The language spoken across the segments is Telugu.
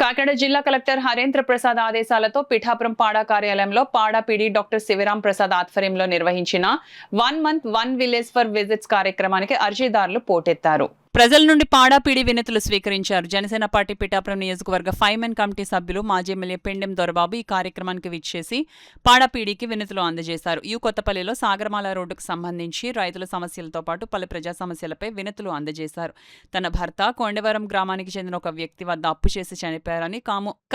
కాకినాడ జిల్లా కలెక్టర్ హరేంద్ర ప్రసాద్ ఆదేశాలతో పిఠాపురం పాడా కార్యాలయంలో పాడా పీడీ డాక్టర్ శివరాం ప్రసాద్ ఆధ్వర్యంలో నిర్వహించిన 1 మంత్ 1 విలేజ్ ఫర్ విజిట్స్ కార్యక్రమానికి అర్జీదారులు పోటెత్తారు. ప్రజల నుండి పాడా పీడీ వినతులు స్వీకరించారు. జనసేన పార్టీ పిఠాపురం నియోజకవర్గ 5 కమిటీ సభ్యులు మాజీ ఎమ్మెల్యే పెండెం దొరబాబు ఈ కార్యక్రమానికి విచ్చేసి పాడా పీడీకి వినతులు అందజేశారు. యు కొత్తపల్లిలో సాగరమాల రోడ్డుకు సంబంధించి రైతుల సమస్యలతో పాటు పలు ప్రజా సమస్యలపై వినతులు అందజేశారు. తన భర్త కొండవరం గ్రామానికి చెందిన ఒక వ్యక్తి వద్ద అప్పు చేసి చనిపోయారని,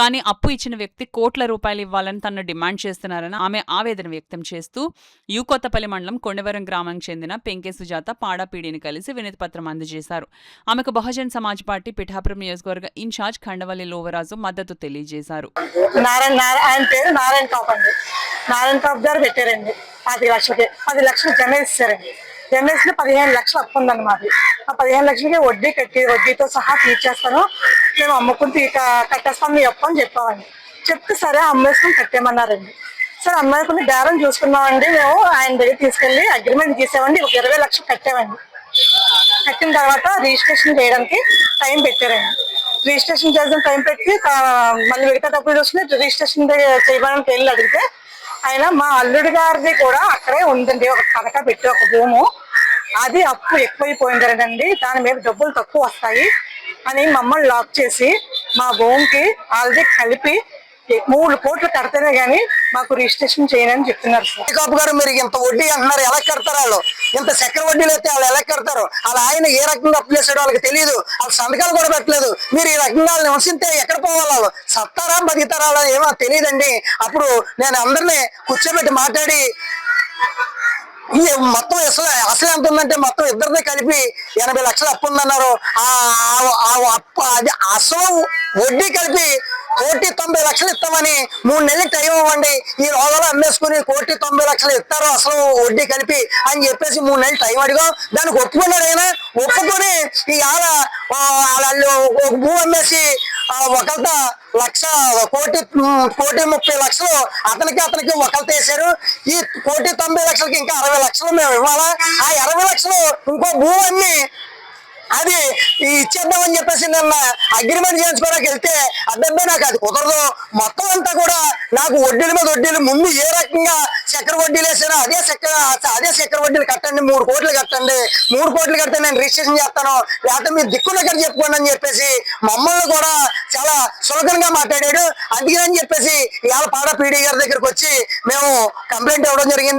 కానీ అప్పు ఇచ్చిన వ్యక్తి కోట్ల రూపాయలు ఇవ్వాలని తనను డిమాండ్ చేస్తున్నారని ఆమె ఆవేదన వ్యక్తం చేస్తూ యు కొత్తపల్లి మండలం కొండవరం గ్రామానికి చెందిన పెంకే సుజాత పాడా పీడీని కలిసి వినతి పత్రం అందజేశారు. ఆమెకు బహుజన్ సమాజ్ పార్టీ పిఠాపురం నియోజకవర్గ ఇన్ఛార్జ్ ఖండవల్లి లోవరాజు మద్దతు తెలియజేశారు. ఆయన పేరు నారాయణ టాప్ అండి. నారాయణ టాప్ గారు పెట్టారండి 10 లక్షలకి. 10 లక్షలు జమ ఇస్తారండి. జమ వేసిన 15 లక్షలు అప్పు ఉందండి మాది. ఆ 15 లక్షలకి వడ్డీ కట్టి వడ్డీతో సహా తీర్చేస్తాను, మేము అమ్ముకుని కట్టేస్తాం మీ అప్పు అని చెప్పామండి. చెప్తే సరే అమ్మేసుకుని కట్టేమన్నారండి. సరే అమ్మాయికుని బేరం చూసుకున్నామండి. మేము ఆయన దగ్గర తీసుకెళ్లి అగ్రిమెంట్ తీసామండి. ఒక 20 లక్షలు కట్టామండి. కట్టిన తర్వాత రిజిస్ట్రేషన్ చేయడానికి టైం పెట్టారండి. రిజిస్ట్రేషన్ చేసిన టైం పెట్టి మళ్ళీ మిగతా డబ్బులు చూసుకుని రిజిస్ట్రేషన్ చేయడానికి వెళ్ళి అడిగితే ఆయన మా అల్లుడి గారిది కూడా అక్కడే ఉందండి, ఒక పథక పెట్టి ఒక భూము, అది అప్పు ఎక్కువైపోయిందండి, దాని మీద డబ్బులు తక్కువ వస్తాయి అని మమ్మల్ని లాక్ చేసి మా భూమికి ఆల్రెడీ కలిపి 3 కోట్లు కడితేనే గానీ మాకు రిజిస్ట్రేషన్ చేయనని చెప్తున్నారు సార్. కాపు గారు మీరు ఇంత వడ్డీ అంటున్నారు, ఎలా కడతారు వాళ్ళు? ఇంత చక్కెర వడ్డీలు అయితే వాళ్ళు ఎలా కడతారు? వాళ్ళ ఆయన ఏ రకంగా అప్పు చేసాడో వాళ్ళకి తెలియదు, వాళ్ళు సంతకాలు కూడా పెట్టలేదు. మీరు ఈ రకంగా నివసిస్తే ఎక్కడ పోవాలి? వాళ్ళు సత్తారా బతికితారా ఏమో తెలియదండి. అప్పుడు నేను అందరినీ కూర్చోబెట్టి మాట్లాడి మొత్తం అసలు ఎంత ఉందంటే మొత్తం ఇద్దరిని కలిపి 80 లక్షలు అప్పు ఉందన్నారు. అది అసలు వడ్డీ కలిపి 1,90 లక్షలు ఇస్తామని 3 నెలలు టైం ఇవ్వండి, ఈ రోజులో అమ్మేసుకుని 1,90 లక్షలు ఇస్తారు అసలు వడ్డీ కలిపి అని చెప్పేసి 3 నెలలు టైం అడిగాం. దానికి ఒప్పుకున్నాడు. ఆయన ఒప్పుకొని వాళ్ళు ఒక భూ అమ్మేసి ఒకళ్ళ కోటి 30 లక్షలు అతనికి ఒకళ్ళతో వేశారు. ఈ 1,90 లక్షలకి ఇంకా 60 లక్షలు మేము ఇవ్వాలా? ఆ 60 లక్షలు ఇంకో భూ అమ్మి అది ఇచ్చేద్దామని చెప్పేసి నిన్న అగ్రిమెంట్ చేయించుకోవడానికి వెళ్తే అబ్బాయి నాకు అది కుదరదు, మొత్తం అంతా కూడా నాకు వడ్డీల మీద వడ్డీలు, ముందు ఏ రకంగా చక్కెర వడ్డీలు వేసానో అదే చక్కెర వడ్డీలు కట్టండి, 3 కోట్లు కట్టండి, 3 కోట్లు కడితే నేను రిజిస్ట్రేషన్ చేస్తాను, లేకపోతే మీరు దిక్కుల దగ్గర చెప్పుకోండి అని చెప్పేసి మమ్మల్ని కూడా చాలా సులభంగా మాట్లాడాడు. అందుకని చెప్పేసి ఇవాళ పాడా పీడీ గారి దగ్గరకు వచ్చి మేము కంప్లైంట్ ఇవ్వడం జరిగింది.